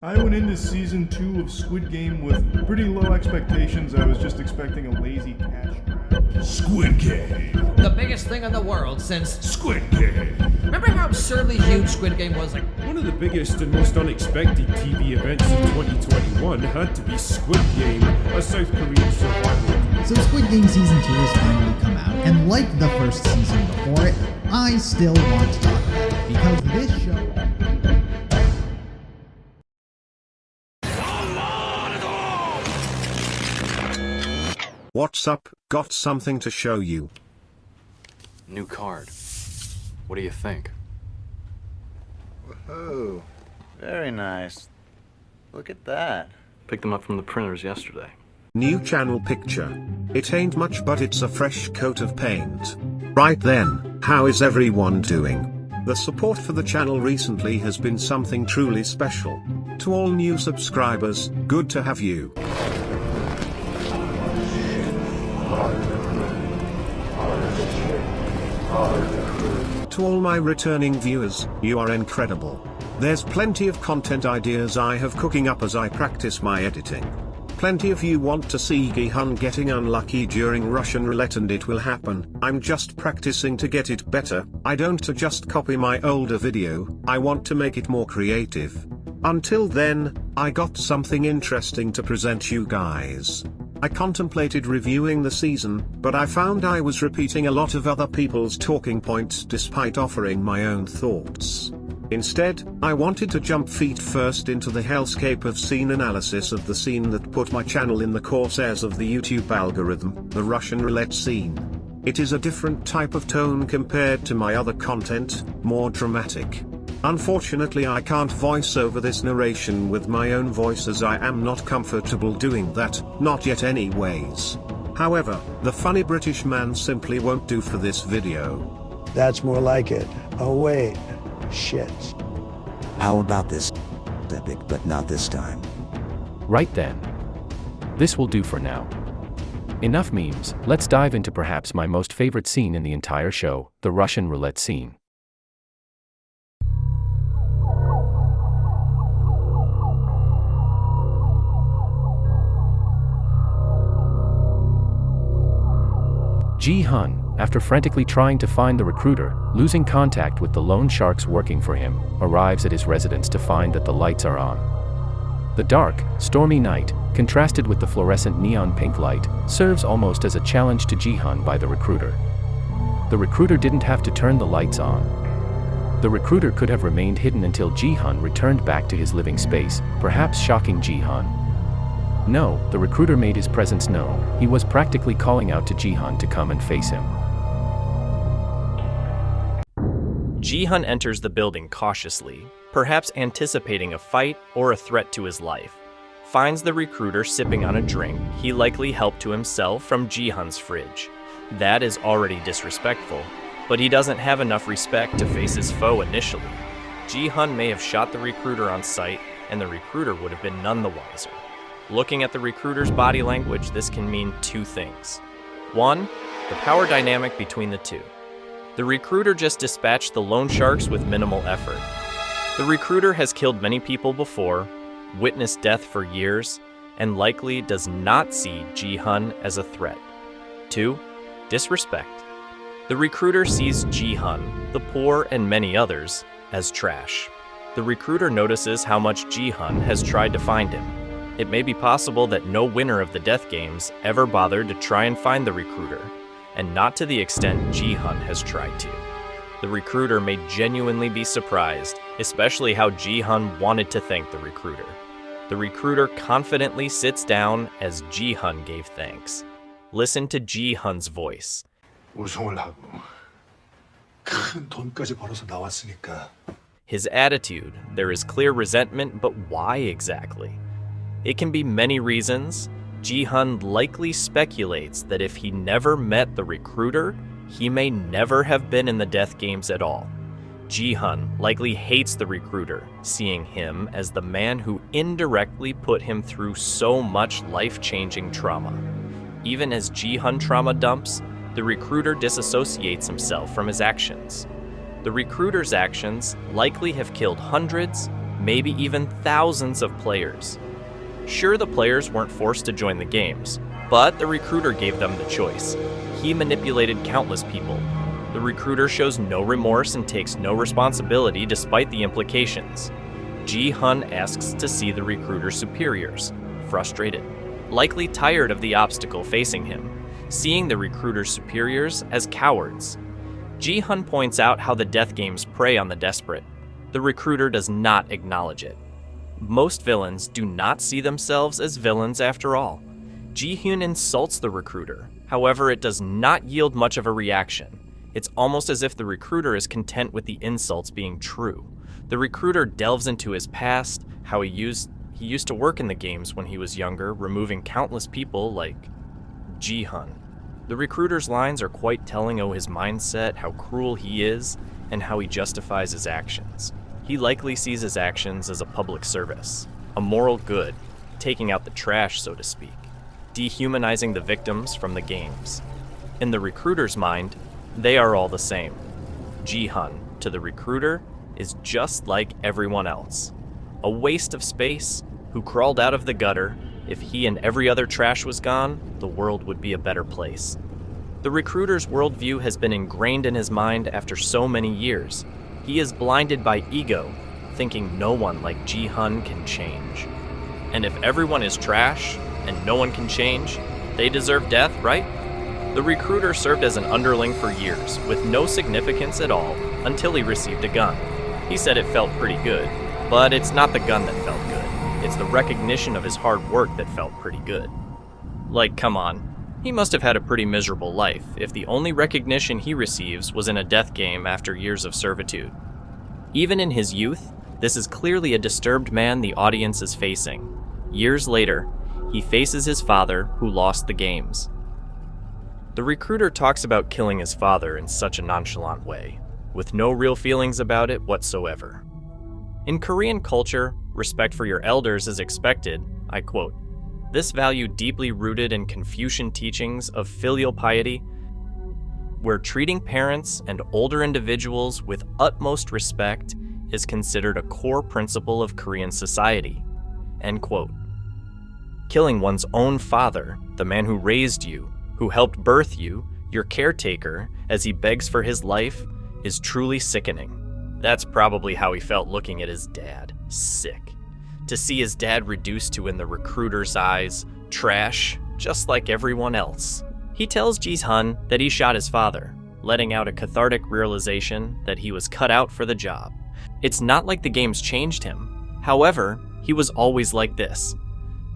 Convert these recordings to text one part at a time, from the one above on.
I went into season 2 of Squid Game with pretty low expectations. I was just expecting a lazy cash grab. Squid Game. The biggest thing in the world since Squid Game. Remember how absurdly huge Squid Game was? One of the biggest and most unexpected TV events of 2021 had to be Squid Game, a South Korean survival. So Squid Game Season 2 has finally come out, and like the first season before it, I still want to talk about it, because this show... What's up? Got something to show you. New card. What do you think? Whoa, very nice. Look at that. Picked them up from the printers yesterday. New channel picture. It ain't much, but it's a fresh coat of paint. Right then, how is everyone doing? The support for the channel recently has been something truly special. To all new subscribers, good to have you. To all my returning viewers, you are incredible. There's plenty of content ideas I have cooking up as I practice my editing. Plenty of you want to see Gi-Hun getting unlucky during Russian roulette, and it will happen. I'm just practicing to get it better. I don't just copy my older video, I want to make it more creative. Until then, I got something interesting to present you guys. I contemplated reviewing the season, but I found I was repeating a lot of other people's talking points despite offering my own thoughts. Instead, I wanted to jump feet first into the hellscape of scene analysis of the scene that put my channel in the crosshairs of the YouTube algorithm, the Russian roulette scene. It is a different type of tone compared to my other content, more dramatic. Unfortunately, I can't voice over this narration with my own voice, as I am not comfortable doing that, not yet anyways. However, the funny British man simply won't do for this video. That's more like it. Oh wait, shit. How about this? Epic, but not this time. Right then. This will do for now. Enough memes, let's dive into perhaps my most favorite scene in the entire show, the Russian roulette scene. Gi-Hun, after frantically trying to find the recruiter, losing contact with the loan sharks working for him, arrives at his residence to find that the lights are on. The dark, stormy night, contrasted with the fluorescent neon pink light, serves almost as a challenge to Gi-Hun by the recruiter. The recruiter didn't have to turn the lights on. The recruiter could have remained hidden until Gi-Hun returned back to his living space, perhaps shocking Gi-Hun. No, the recruiter made his presence known. He was practically calling out to Gi-Hun to come and face him. Gi-Hun enters the building cautiously, perhaps anticipating a fight or a threat to his life. Finds the recruiter sipping on a drink he likely helped to himself from Gi-Hun's fridge. That is already disrespectful, but he doesn't have enough respect to face his foe initially. Gi-Hun may have shot the recruiter on sight, and the recruiter would have been none the wiser. Looking at the recruiter's body language, this can mean two things. One, the power dynamic between the two. The recruiter just dispatched the loan sharks with minimal effort. The recruiter has killed many people before, witnessed death for years, and likely does not see Gi-Hun as a threat. Two, disrespect. The recruiter sees Gi-Hun, the poor and many others, as trash. The recruiter notices how much Gi-Hun has tried to find him. It may be possible that no winner of the death games ever bothered to try and find the recruiter, and not to the extent Gi-Hun has tried to. The recruiter may genuinely be surprised, especially how Gi-Hun wanted to thank the recruiter. The recruiter confidently sits down as Gi-Hun gave thanks. Listen to Gi-Hun's voice. 우승을 하고 큰 돈까지 벌어서 나왔으니까. His attitude, there is clear resentment, but why exactly? It can be many reasons. Gi-Hun likely speculates that if he never met the recruiter, he may never have been in the death games at all. Gi-Hun likely hates the recruiter, seeing him as the man who indirectly put him through so much life-changing trauma. Even as Gi-Hun trauma dumps, the recruiter disassociates himself from his actions. The recruiter's actions likely have killed hundreds, maybe even thousands of players. Sure, the players weren't forced to join the games, but the recruiter gave them the choice. He manipulated countless people. The recruiter shows no remorse and takes no responsibility despite the implications. Gi-Hun asks to see the recruiter's superiors, frustrated, likely tired of the obstacle facing him, seeing the recruiter's superiors as cowards. Gi-Hun points out how the death games prey on the desperate. The recruiter does not acknowledge it. Most villains do not see themselves as villains after all. Gi-Hun insults the recruiter, however it does not yield much of a reaction. It's almost as if the recruiter is content with the insults being true. The recruiter delves into his past, how he used to work in the games when he was younger, removing countless people like Gi-Hun. The recruiter's lines are quite telling of his mindset, how cruel he is, and how he justifies his actions. He likely sees his actions as a public service, a moral good, taking out the trash, so to speak, dehumanizing the victims from the games. In the recruiter's mind, they are all the same. Gi-Hun, to the recruiter, is just like everyone else. A waste of space, who crawled out of the gutter. If he and every other trash was gone, the world would be a better place. The recruiter's worldview has been ingrained in his mind after so many years. He is blinded by ego, thinking no one like Gi-Hun can change. And if everyone is trash, and no one can change, they deserve death, right? The recruiter served as an underling for years, with no significance at all, until he received a gun. He said it felt pretty good, but it's not the gun that felt good. It's the recognition of his hard work that felt pretty good. Like, come on. He must have had a pretty miserable life if the only recognition he receives was in a death game after years of servitude. Even in his youth, this is clearly a disturbed man the audience is facing. Years later, he faces his father who lost the games. The recruiter talks about killing his father in such a nonchalant way, with no real feelings about it whatsoever. In Korean culture, respect for your elders is expected, I quote, "This value deeply rooted in Confucian teachings of filial piety, where treating parents and older individuals with utmost respect is considered a core principle of Korean society." End quote. Killing one's own father, the man who raised you, who helped birth you, your caretaker, as he begs for his life, is truly sickening. That's probably how he felt looking at his dad. Sick. To see his dad reduced to, in the recruiter's eyes, trash, just like everyone else. He tells Gi-Hun that he shot his father, letting out a cathartic realization that he was cut out for the job. It's not like the games changed him. However, he was always like this.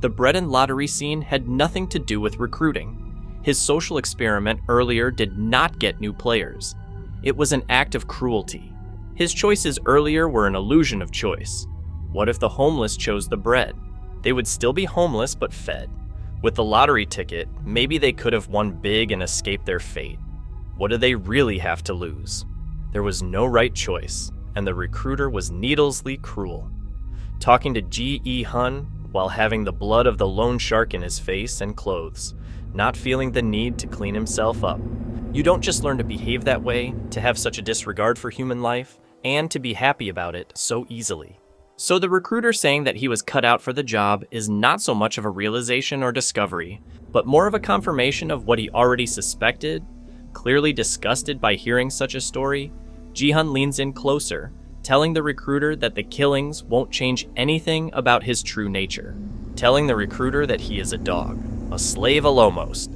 The bread and lottery scene had nothing to do with recruiting. His social experiment earlier did not get new players. It was an act of cruelty. His choices earlier were an illusion of choice. What if the homeless chose the bread? They would still be homeless but fed. With the lottery ticket, maybe they could have won big and escaped their fate. What do they really have to lose? There was no right choice, and the recruiter was needlessly cruel. Talking to Gi-Hun while having the blood of the loan shark in his face and clothes, not feeling the need to clean himself up. You don't just learn to behave that way, to have such a disregard for human life, and to be happy about it so easily. So the recruiter saying that he was cut out for the job is not so much of a realization or discovery, but more of a confirmation of what he already suspected. Clearly disgusted by hearing such a story, Gi-Hun leans in closer, telling the recruiter that the killings won't change anything about his true nature, telling the recruiter that he is a dog, a slave almost,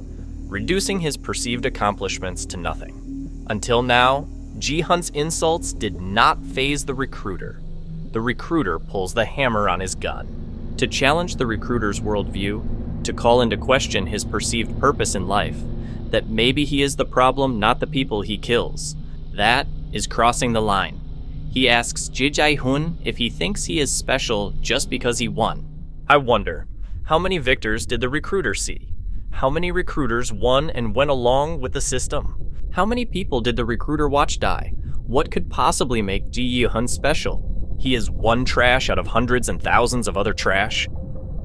reducing his perceived accomplishments to nothing. Until now, Gi-Hun's insults did not faze the recruiter. The recruiter pulls the hammer on his gun. To challenge the recruiter's worldview, to call into question his perceived purpose in life, that maybe he is the problem, not the people he kills. That is crossing the line. He asks Gi-Hun if he thinks he is special just because he won. I wonder, how many victors did the recruiter see? How many recruiters won and went along with the system? How many people did the recruiter watch die? What could possibly make Gi-Hun special? He is one trash out of hundreds and thousands of other trash.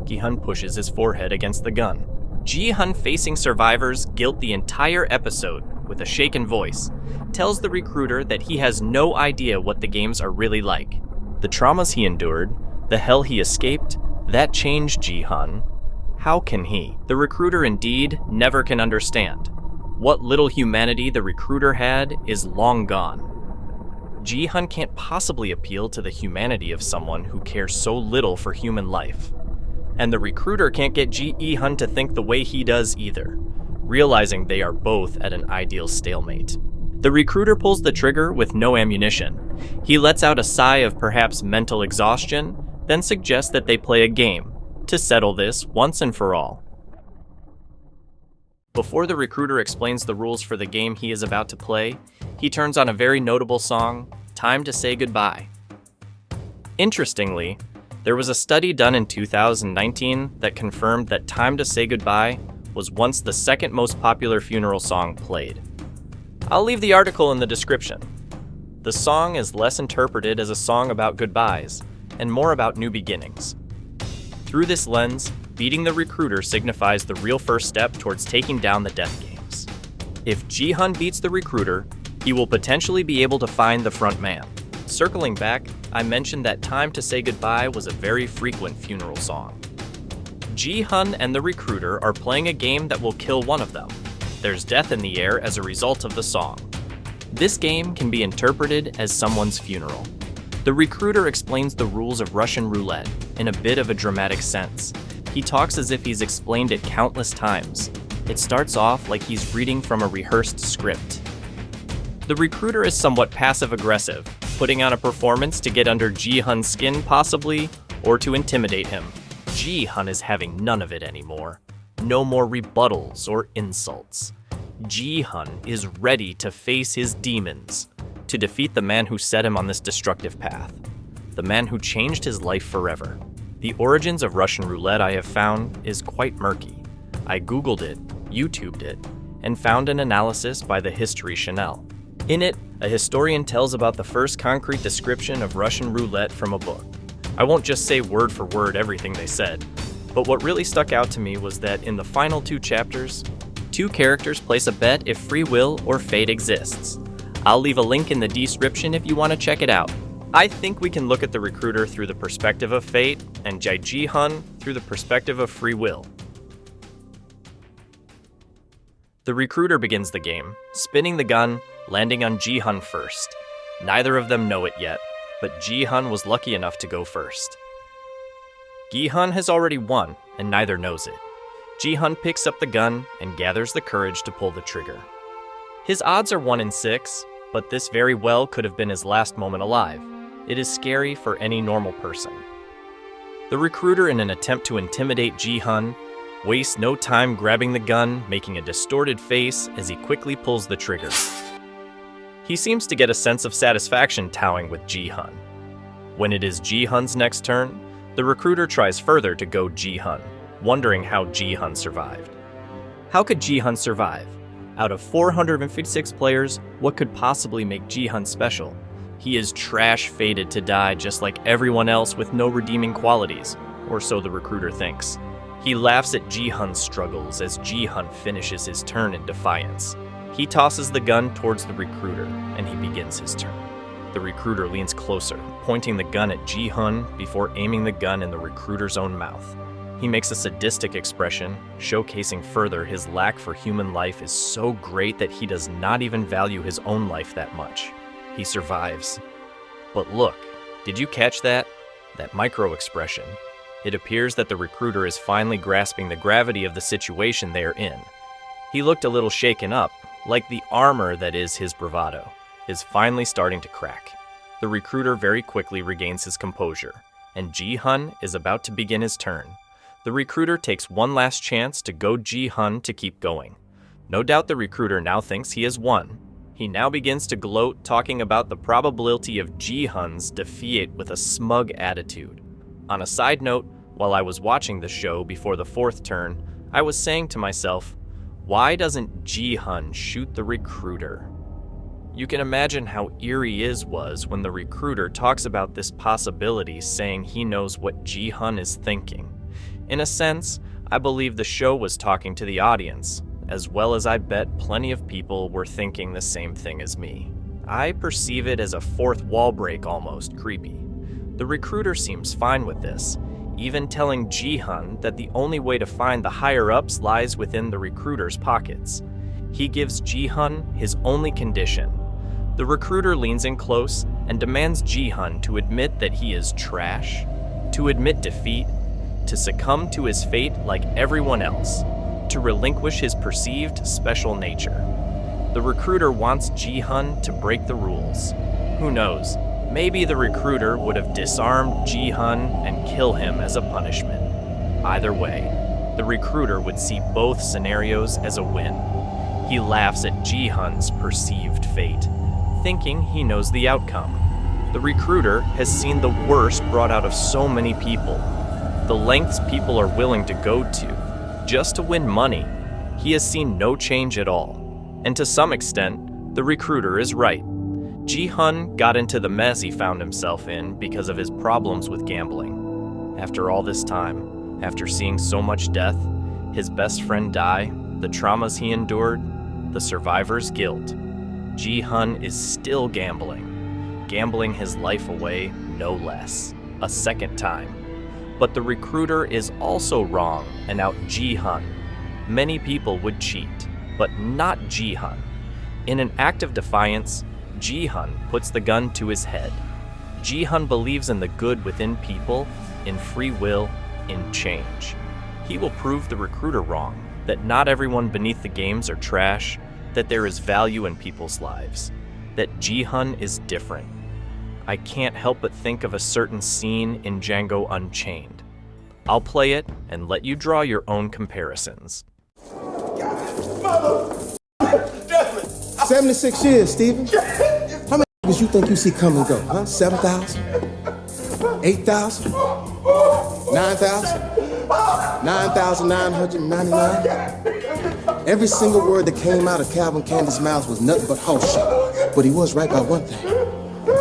Gi-Hun pushes his forehead against the gun. Gi-Hun, facing survivors' guilt the entire episode with a shaken voice, tells the recruiter that he has no idea what the games are really like. The traumas he endured, the hell he escaped, that changed Gi-Hun. How can he? The recruiter indeed never can understand. What little humanity the recruiter had is long gone. Gi-Hun can't possibly appeal to the humanity of someone who cares so little for human life. And the recruiter can't get Gi-Hun to think the way he does either, realizing they are both at an ideal stalemate. The recruiter pulls the trigger with no ammunition. He lets out a sigh of perhaps mental exhaustion, then suggests that they play a game, to settle this once and for all. Before the recruiter explains the rules for the game he is about to play, he turns on a very notable song, Time to Say Goodbye. Interestingly, there was a study done in 2019 that confirmed that Time to Say Goodbye was once the second most popular funeral song played. I'll leave the article in the description. The song is less interpreted as a song about goodbyes and more about new beginnings. Through this lens, beating the recruiter signifies the real first step towards taking down the death games. If Gi-Hun beats the recruiter, he will potentially be able to find the front man. Circling back, I mentioned that Time to Say Goodbye was a very frequent funeral song. Gi-Hun and the recruiter are playing a game that will kill one of them. There's death in the air as a result of the song. This game can be interpreted as someone's funeral. The recruiter explains the rules of Russian roulette in a bit of a dramatic sense. He talks as if he's explained it countless times. It starts off like he's reading from a rehearsed script. The recruiter is somewhat passive-aggressive, putting on a performance to get under Gi-Hun's skin possibly, or to intimidate him. Gi-Hun is having none of it anymore. No more rebuttals or insults. Gi-Hun is ready to face his demons, to defeat the man who set him on this destructive path, the man who changed his life forever. The origins of Russian roulette, I have found, is quite murky. I Googled it, YouTubed it, and found an analysis by the History Channel. In it, a historian tells about the first concrete description of Russian roulette from a book. I won't just say word for word everything they said, but what really stuck out to me was that in the final 2 chapters, 2 characters place a bet if free will or fate exists. I'll leave a link in the description if you want to check it out. I think we can look at the recruiter through the perspective of fate and Gi-Hun through the perspective of free will. The recruiter begins the game, spinning the gun, landing on Gi-Hun first. Neither of them know it yet, but Gi-Hun was lucky enough to go first. Gi-Hun has already won, and neither knows it. Gi-Hun picks up the gun and gathers the courage to pull the trigger. His odds are 1 in 6, but this very well could have been his last moment alive. It is scary for any normal person. The recruiter, in an attempt to intimidate Gi-Hun, wastes no time grabbing the gun, making a distorted face as he quickly pulls the trigger. He seems to get a sense of satisfaction towing with Gi-Hun. When it is Gi-Hun's next turn, the recruiter tries further to go Gi-Hun, wondering how Gi-Hun survived. How could Gi-Hun survive? Out of 456 players, what could possibly make Gi-Hun special? He is trash-fated to die just like everyone else with no redeeming qualities, or so the recruiter thinks. He laughs at Gi-Hun's struggles as Gi-Hun finishes his turn in defiance. He tosses the gun towards the recruiter, and he begins his turn. The recruiter leans closer, pointing the gun at Gi-Hun before aiming the gun in the recruiter's own mouth. He makes a sadistic expression, showcasing further his lack for human life is so great that he does not even value his own life that much. He survives. But look, did you catch that? That micro-expression. It appears that the recruiter is finally grasping the gravity of the situation they are in. He looked a little shaken up, like the armor that is his bravado is finally starting to crack. The recruiter very quickly regains his composure, and Gi-Hun is about to begin his turn. The recruiter takes one last chance to go Gi-Hun to keep going. No doubt the recruiter now thinks he has won. He now begins to gloat, talking about the probability of Gi-Hun's defeat with a smug attitude. On a side note, while I was watching the show before the 4th turn, I was saying to myself, why doesn't Gi-Hun shoot the recruiter? You can imagine how eerie Iz was when the recruiter talks about this possibility, saying he knows what Gi-Hun is thinking. In a sense, I believe the show was talking to the audience, as well as I bet plenty of people were thinking the same thing as me. I perceive it as a fourth wall break, almost creepy. The recruiter seems fine with this, even telling Gi-Hun that the only way to find the higher-ups lies within the recruiter's pockets. He gives Gi-Hun his only condition. The recruiter leans in close and demands Gi-Hun to admit that he is trash, to admit defeat, to succumb to his fate like everyone else, to relinquish his perceived special nature. The recruiter wants Gi-Hun to break the rules. Who knows? Maybe the recruiter would have disarmed Gi-Hun and kill him as a punishment. Either way, the recruiter would see both scenarios as a win. He laughs at Gi-Hun's perceived fate, thinking he knows the outcome. The recruiter has seen the worst brought out of so many people, the lengths people are willing to go to just to win money. He has seen no change at all. And to some extent, the recruiter is right. Gi-Hun got into the mess he found himself in because of his problems with gambling. After all this time, after seeing so much death, his best friend die, the traumas he endured, the survivor's guilt, Gi-Hun is still gambling his life away, no less, a second time. But the recruiter is also wrong and out Gi-Hun. Many people would cheat, but not Gi-Hun. In an act of defiance, Gi-Hun puts the gun to his head. Gi-Hun believes in the good within people, in free will, in change. He will prove the recruiter wrong, that not everyone beneath the games are trash, that there is value in people's lives, that Gi-Hun is different. I can't help but think of a certain scene in Django Unchained. I'll play it and let you draw your own comparisons. 76 years, Steven. How many niggas you think you see come and go, huh? 7,000? 8,000? 9,000? 9,999? Every single word that came out of Calvin Candy's mouth was nothing but horse shit. But he was right about one thing.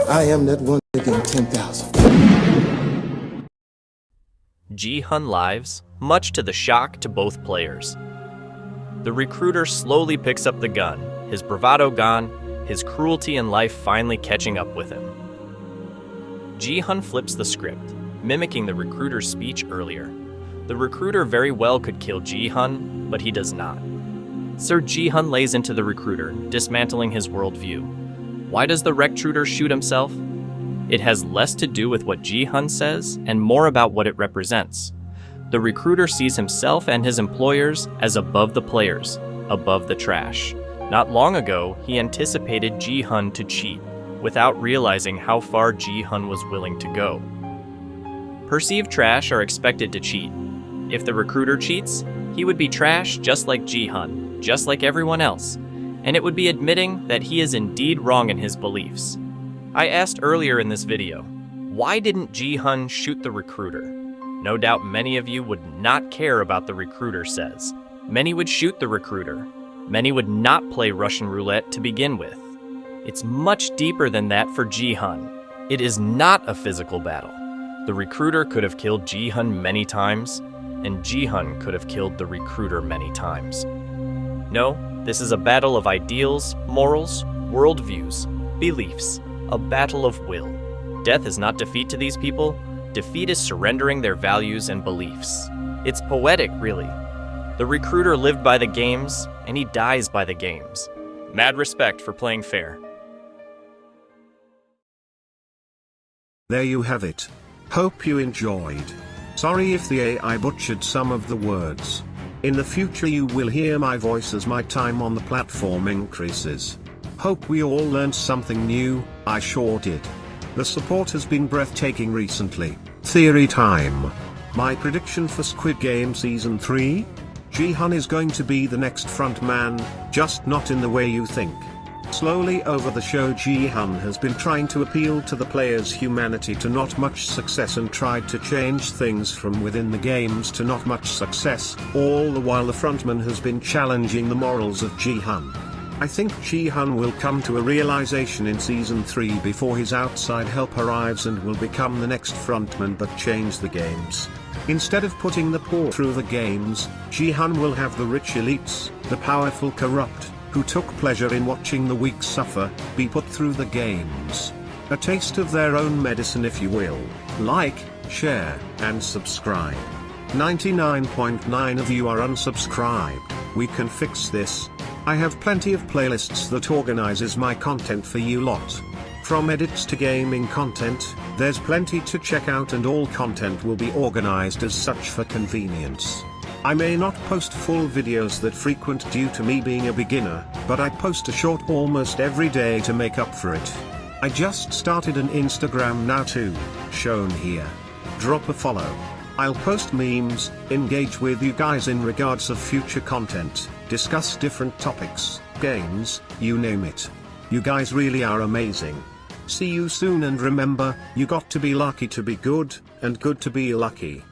I am that one nigga in 10,000. Gi-Hun lives, much to the shock to both players. The recruiter slowly picks up the gun, his bravado gone, his cruelty in life finally catching up with him. Gi-Hun flips the script, mimicking the recruiter's speech earlier. The recruiter very well could kill Gi-Hun, but he does not. Sir Gi-Hun lays into the recruiter, dismantling his worldview. Why does the recruiter shoot himself? It has less to do with what Gi-Hun says and more about what it represents. The recruiter sees himself and his employers as above the players, above the trash. Not long ago, he anticipated Gi-Hun to cheat, without realizing how far Gi-Hun was willing to go. Perceived trash are expected to cheat. If the recruiter cheats, he would be trash just like Gi-Hun, just like everyone else, and it would be admitting that he is indeed wrong in his beliefs. I asked earlier in this video, why didn't Gi-Hun shoot the recruiter? No doubt many of you would not care about the recruiter says. Many would shoot the recruiter. Many would not play Russian roulette to begin with. It's much deeper than that for Gi-Hun. It is not a physical battle. The recruiter could have killed Gi-Hun many times, and Gi-Hun could have killed the recruiter many times. No, this is a battle of ideals, morals, worldviews, beliefs, a battle of will. Death is not defeat to these people. Defeat is surrendering their values and beliefs. It's poetic, really. The recruiter lived by the games, and he dies by the games. Mad respect for playing fair. There you have it. Hope you enjoyed. Sorry if the AI butchered some of the words. In the future you will hear my voice as my time on the platform increases. Hope we all learned something new, I sure did. The support has been breathtaking recently. Theory time. My prediction for Squid Game Season 3? Gi-Hun is going to be the next front man, just not in the way you think. Slowly over the show Gi-Hun has been trying to appeal to the players' humanity to not much success and tried to change things from within the games to not much success, all the while the frontman has been challenging the morals of Gi-Hun. I think Gi-Hun will come to a realization in Season 3 before his outside help arrives and will become the next frontman but change the games. Instead of putting the poor through the games, Gi-Hun will have the rich elites, the powerful corrupt, who took pleasure in watching the weak suffer, be put through the games. A taste of their own medicine if you will. Like, share, and subscribe. 99.9% of you are unsubscribed. We can fix this. I have plenty of playlists that organizes my content for you lot. From edits to gaming content, there's plenty to check out and all content will be organized as such for convenience. I may not post full videos that frequent due to me being a beginner, but I post a short almost every day to make up for it. I just started an Instagram now too, shown here. Drop a follow. I'll post memes, engage with you guys in regards of future content, discuss different topics, games, you name it. You guys really are amazing. See you soon and remember, you got to be lucky to be good, and good to be lucky.